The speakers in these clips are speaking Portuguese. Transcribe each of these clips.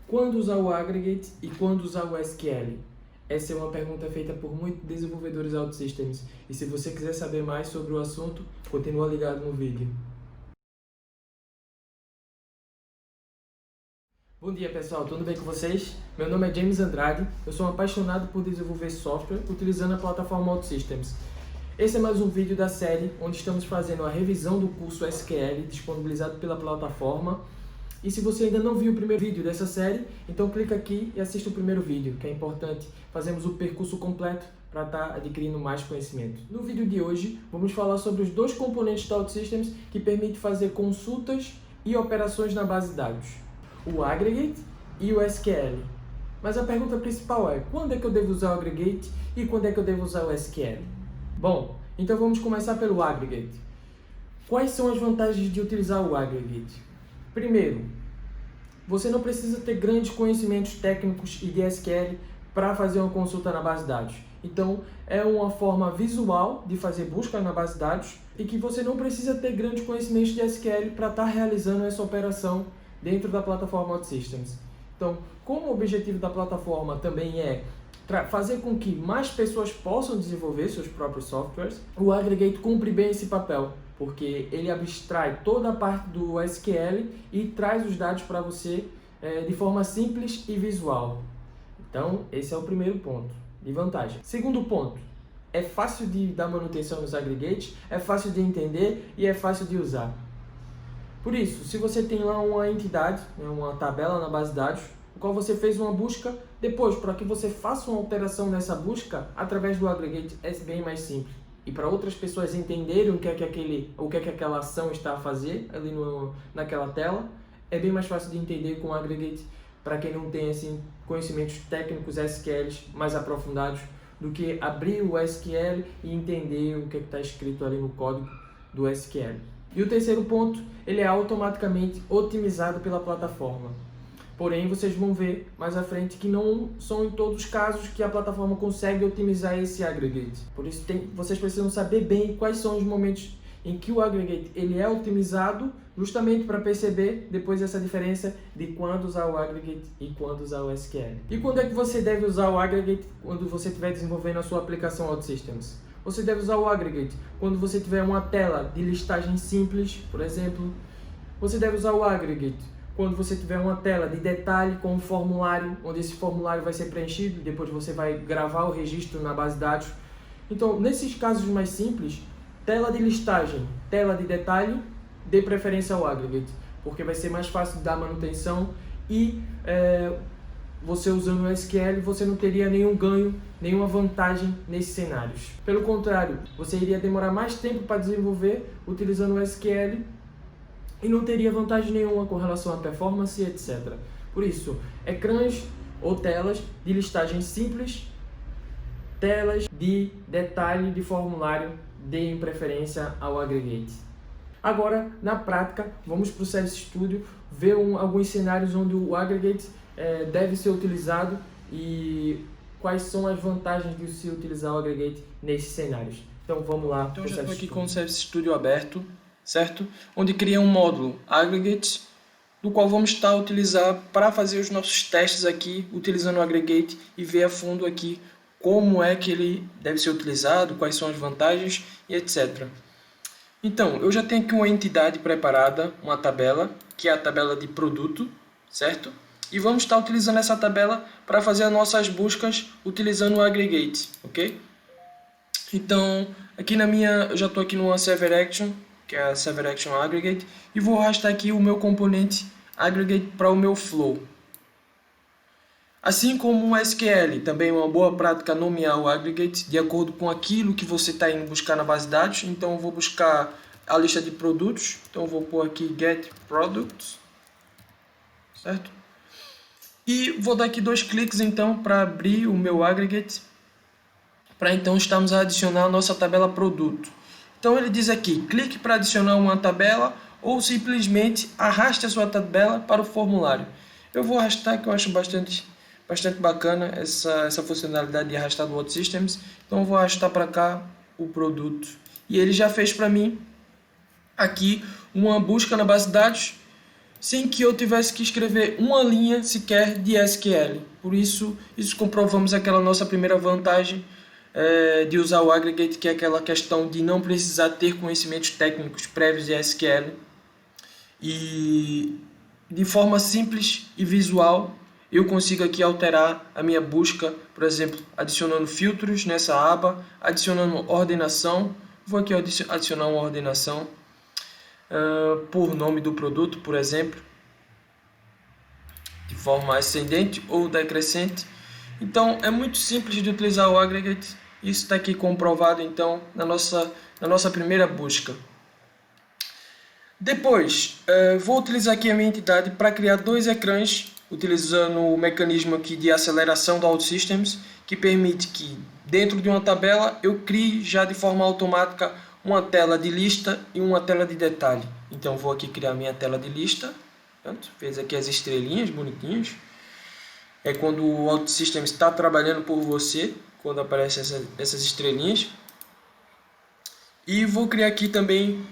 Quando usar o Aggregate e quando usar o SQL? Essa é uma pergunta feita por muitos desenvolvedores OutSystems. E se você quiser saber mais sobre o assunto, continua ligado no vídeo. Bom dia pessoal, tudo bem com vocês? Meu nome é James Andrade, eu sou um apaixonado por desenvolver software utilizando a plataforma OutSystems. Esse é mais um vídeo da série onde estamos fazendo a revisão do curso SQL disponibilizado pela plataforma. E se você ainda não viu o primeiro vídeo dessa série, então clica aqui e assista o primeiro vídeo, que é importante. Fazemos o percurso completo para estar adquirindo mais conhecimento. No vídeo de hoje, vamos falar sobre os dois componentes da OutSystems que permitem fazer consultas e operações na base de dados. O Aggregate e o SQL. Mas a pergunta principal é, quando é que eu devo usar o Aggregate e quando é que eu devo usar o SQL? Bom, então vamos começar pelo Aggregate. Quais são as vantagens de utilizar o Aggregate? Primeiro, você não precisa ter grandes conhecimentos técnicos e de SQL para fazer uma consulta na base de dados. Então, é uma forma visual de fazer busca na base de dados e que você não precisa ter grandes conhecimentos de SQL para estar realizando essa operação dentro da plataforma OutSystems. Então, como o objetivo da plataforma também é fazer com que mais pessoas possam desenvolver seus próprios softwares, o Aggregate cumpre bem esse papel, porque ele abstrai toda a parte do SQL e traz os dados para você de forma simples e visual. Então, esse é o primeiro ponto de vantagem. Segundo ponto, é fácil de dar manutenção nos aggregates, é fácil de entender e é fácil de usar. Por isso, se você tem lá uma entidade, uma tabela na base de dados, no qual você fez uma busca, depois, para que você faça uma alteração nessa busca, através do Aggregate é bem mais simples. E para outras pessoas entenderem o que é que aquela ação está a fazer ali naquela tela, é bem mais fácil de entender com o Aggregate, para quem não tem assim, conhecimentos técnicos SQL mais aprofundados, do que abrir o SQL e entender o que está escrito ali no código do SQL. E o terceiro ponto, ele é automaticamente otimizado pela plataforma. Porém, vocês vão ver mais à frente que não são em todos os casos que a plataforma consegue otimizar esse Aggregate. Por isso, vocês precisam saber bem quais são os momentos em que o Aggregate ele é otimizado, justamente para perceber depois essa diferença de quando usar o Aggregate e quando usar o SQL. E quando é que você deve usar o Aggregate quando você estiver desenvolvendo a sua aplicação OutSystems? Você deve usar o Aggregate quando você tiver uma tela de listagem simples, por exemplo. Você deve usar o Aggregate quando você tiver uma tela de detalhe com um formulário, onde esse formulário vai ser preenchido e depois você vai gravar o registro na base de dados. Então, nesses casos mais simples, tela de listagem, tela de detalhe, dê preferência ao Aggregate, porque vai ser mais fácil de dar manutenção e você usando o SQL, você não teria nenhum ganho, nenhuma vantagem nesses cenários. Pelo contrário, você iria demorar mais tempo para desenvolver utilizando o SQL e não teria vantagem nenhuma com relação à performance, etc. Por isso, ecrãs ou telas de listagem simples, telas de detalhe de formulário, deem preferência ao Aggregate. Agora, na prática, vamos para o Service Studio ver alguns cenários onde o Aggregate deve ser utilizado e quais são as vantagens de se utilizar o Aggregate nesses cenários. Então vamos lá. Então já estou aqui com o Service Studio aberto, certo? Onde cria um módulo Aggregate, do qual vamos estar a utilizar para fazer os nossos testes aqui, utilizando o Aggregate e ver a fundo aqui como é que ele deve ser utilizado, quais são as vantagens e etc. Então, eu já tenho aqui uma entidade preparada, uma tabela, que é a tabela de produto, certo? E vamos estar utilizando essa tabela para fazer as nossas buscas utilizando o Aggregate, ok? Então, aqui eu já estou aqui numa Server Action, que é a Server Action Aggregate, e vou arrastar aqui o meu componente Aggregate para o meu Flow. Assim como o SQL, também é uma boa prática nomear o Aggregate de acordo com aquilo que você está indo buscar na base de dados. Então eu vou buscar a lista de produtos, então eu vou pôr aqui Get Products, certo? E vou dar aqui 2 cliques então para abrir o meu Aggregate, para então estarmos a adicionar a nossa tabela produto. Então ele diz aqui, clique para adicionar uma tabela ou simplesmente arraste a sua tabela para o formulário. Eu vou arrastar, que eu acho bastante bacana essa funcionalidade de arrastar do OutSystems. Então eu vou arrastar para cá o produto. E ele já fez para mim aqui uma busca na base de dados sem que eu tivesse que escrever uma linha sequer de SQL. Por isso comprovamos aquela nossa primeira vantagem de usar o Aggregate, que é aquela questão de não precisar ter conhecimentos técnicos prévios de SQL. E de forma simples e visual, eu consigo aqui alterar a minha busca, por exemplo, adicionando filtros nessa aba, adicionando ordenação. Vou aqui adicionar uma ordenação por nome do produto, por exemplo, de forma ascendente ou decrescente. Então é muito simples de utilizar o Aggregate. Isso está aqui comprovado então na nossa primeira busca. Depois, vou utilizar aqui a minha entidade para criar dois ecrãs, utilizando o mecanismo aqui de aceleração do OutSystems, que permite que dentro de uma tabela eu crie já de forma automática uma tela de lista e uma tela de detalhe. Então vou aqui criar minha tela de lista. Pronto, fez aqui as estrelinhas bonitinhas. É quando o OutSystems está trabalhando por você, quando aparecem essas estrelinhas. E vou criar aqui também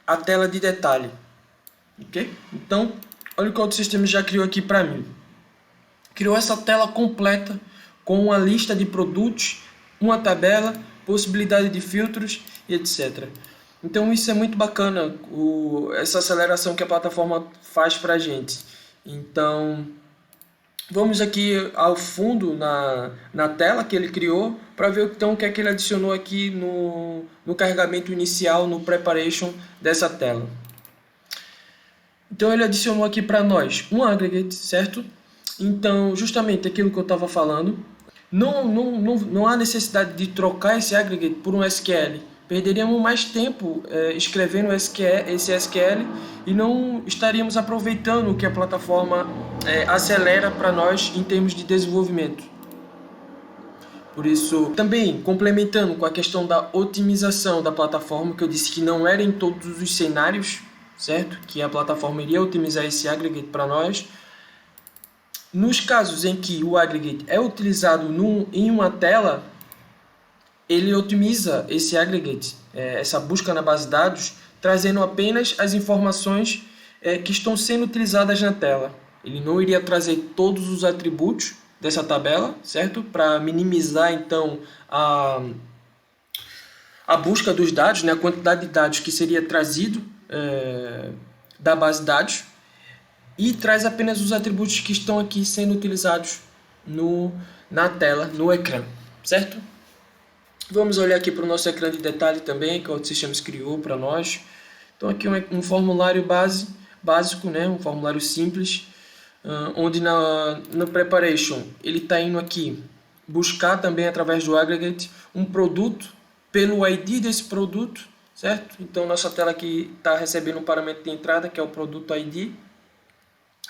a tela de detalhe. Ok? Então, olha o que o OutSystems já criou aqui para mim. Criou essa tela completa com uma lista de produtos, uma tabela, possibilidade de filtros e etc. Então isso é muito bacana, essa aceleração que a plataforma faz para a gente. Então vamos aqui ao fundo na tela que ele criou para ver então o que é que ele adicionou aqui no carregamento inicial, no preparation dessa tela. Então ele adicionou aqui para nós um aggregate, certo? Então justamente aquilo que eu estava falando, não há necessidade de trocar esse aggregate por um SQL. Perderíamos mais tempo escrevendo esse SQL e não estaríamos aproveitando o que a plataforma acelera para nós em termos de desenvolvimento. Por isso, também complementando com a questão da otimização da plataforma, que eu disse que não era em todos os cenários, certo? Que a plataforma iria otimizar esse aggregate para nós. Nos casos em que o aggregate é utilizado em uma tela, ele otimiza esse aggregate, essa busca na base de dados, trazendo apenas as informações que estão sendo utilizadas na tela. Ele não iria trazer todos os atributos dessa tabela, certo? Para minimizar então a busca dos dados, né? A quantidade de dados que seria trazido da base de dados, e traz apenas os atributos que estão aqui sendo utilizados na tela, no ecrã, certo? Vamos olhar aqui para o nosso ecrã de detalhe também, que o OutSystems criou para nós. Então aqui um formulário básico, né? Um formulário simples, onde no Preparation ele está indo aqui buscar também através do Aggregate um produto pelo ID desse produto, certo? Então nossa tela aqui está recebendo um parâmetro de entrada, que é o produto ID.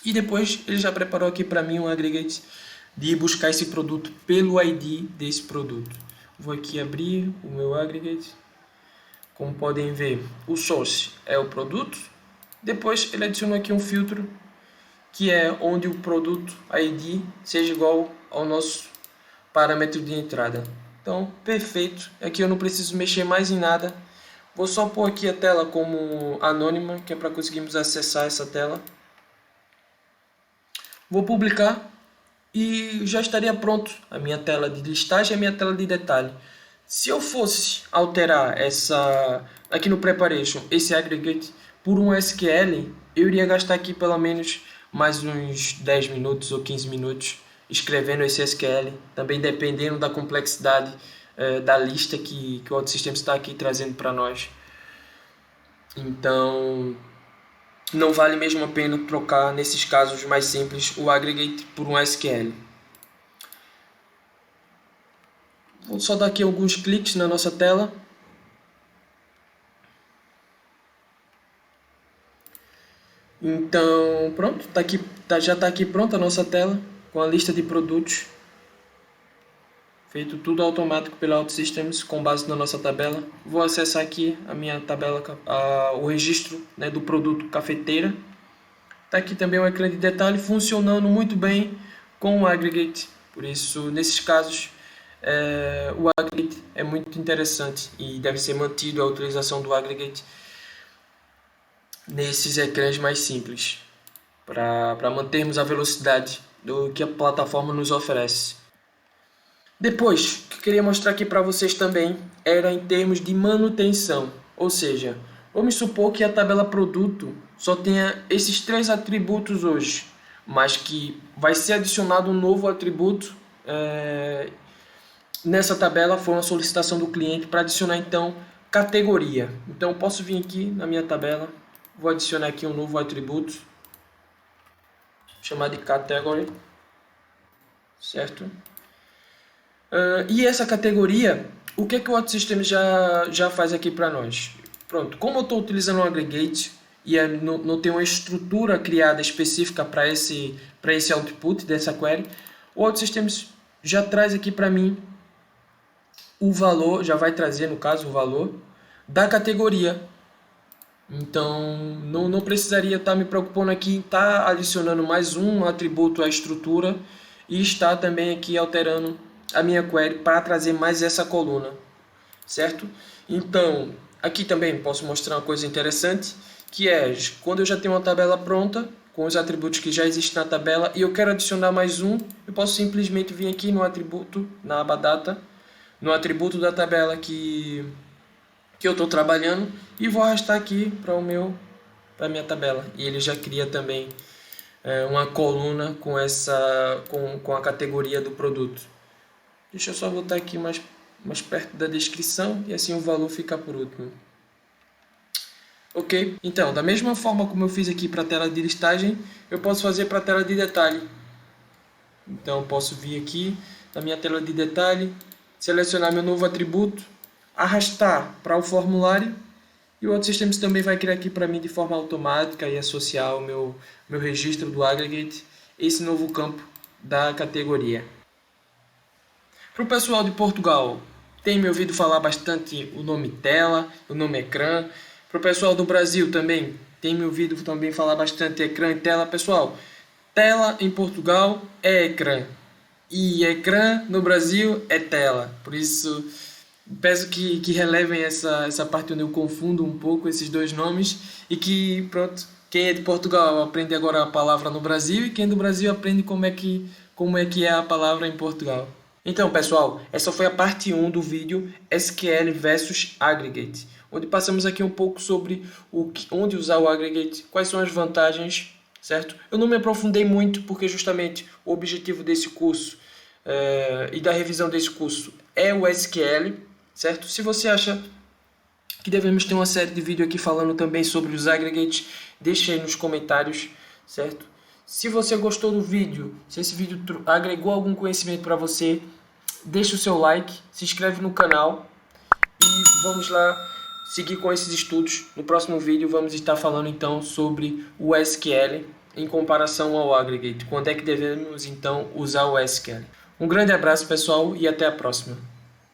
E depois ele já preparou aqui para mim um aggregate de buscar esse produto pelo ID desse produto. Vou aqui abrir o meu aggregate. Como podem ver, o source é o produto. Depois ele adicionou aqui um filtro, que é onde o produto ID seja igual ao nosso parâmetro de entrada. Então, perfeito. Aqui eu não preciso mexer mais em nada. Vou só pôr aqui a tela como anônima, que é para conseguirmos acessar essa tela. Vou publicar e já estaria pronto a minha tela de listagem e a minha tela de detalhe. Se eu fosse alterar aqui no Preparation esse aggregate por um SQL, eu iria gastar aqui pelo menos mais uns 10 minutos ou 15 minutos escrevendo esse SQL, também dependendo da complexidade da lista que o OutSystems está aqui trazendo para nós. Então não vale mesmo a pena trocar, nesses casos mais simples, o aggregate por um SQL. Vou só dar aqui alguns cliques na nossa tela. Então, pronto, já está aqui pronta a nossa tela, com a lista de produtos. Feito tudo automático pela OutSystems, com base na nossa tabela. Vou acessar aqui a minha tabela, o registro, né, do produto cafeteira. Está aqui também o ecrã de detalhe funcionando muito bem com o aggregate. Por isso, nesses casos, o aggregate é muito interessante e deve ser mantido a utilização do aggregate nesses ecrãs mais simples. para mantermos a velocidade do que a plataforma nos oferece. Depois, o que eu queria mostrar aqui para vocês também era em termos de manutenção, ou seja, vamos supor que a tabela produto só tenha esses 3 atributos hoje, mas que vai ser adicionado um novo atributo nessa tabela. Foi uma solicitação do cliente para adicionar então categoria. Então eu posso vir aqui na minha tabela, vou adicionar aqui um novo atributo chamado de category, certo? E essa categoria, o que o OutSystems já faz aqui para nós? Pronto, como eu estou utilizando um aggregate e não tem uma estrutura criada específica para esse output dessa query, o OutSystems já traz aqui para mim o valor, já vai trazer no caso o valor da categoria. Então não precisaria estar me preocupando aqui em estar adicionando mais um atributo à estrutura e estar também aqui alterando a minha query para trazer mais essa coluna, certo? Então aqui também posso mostrar uma coisa interessante, que é quando eu já tenho uma tabela pronta com os atributos que já existem na tabela e eu quero adicionar mais um, eu posso simplesmente vir aqui no atributo, na aba data, no atributo da tabela que eu estou trabalhando e vou arrastar aqui para a minha tabela, e ele já cria também uma coluna com a categoria do produto. Deixa eu só voltar aqui mais perto da descrição e assim o valor fica por último. Ok? Então, da mesma forma como eu fiz aqui para a tela de listagem, eu posso fazer para a tela de detalhe. Então, eu posso vir aqui na minha tela de detalhe, selecionar meu novo atributo, arrastar para o formulário, e o OutSystems também vai criar aqui para mim de forma automática e associar ao meu registro do aggregate esse novo campo da categoria. Para o pessoal de Portugal, tem me ouvido falar bastante o nome tela, o nome ecrã. Para o pessoal do Brasil também, tem me ouvido também falar bastante ecrã e tela. Pessoal, tela em Portugal é ecrã e ecrã no Brasil é tela. Por isso, peço que relevem essa parte onde eu confundo um pouco esses dois nomes e que, pronto, quem é de Portugal aprende agora a palavra no Brasil e quem é do Brasil aprende como é que é a palavra em Portugal. Então, pessoal, essa foi a parte 1 do vídeo SQL versus Aggregate, onde passamos aqui um pouco sobre onde usar o Aggregate, quais são as vantagens, certo? Eu não me aprofundei muito porque justamente o objetivo desse curso e da revisão desse curso é o SQL, certo? Se você acha que devemos ter uma série de vídeos aqui falando também sobre os Aggregates, deixe aí nos comentários, certo? Se você gostou do vídeo, se esse vídeo agregou algum conhecimento para você, deixa o seu like, se inscreve no canal e vamos lá seguir com esses estudos. No próximo vídeo vamos estar falando então sobre o SQL em comparação ao Aggregate. Quando é que devemos então usar o SQL? Um grande abraço, pessoal, e até a próxima.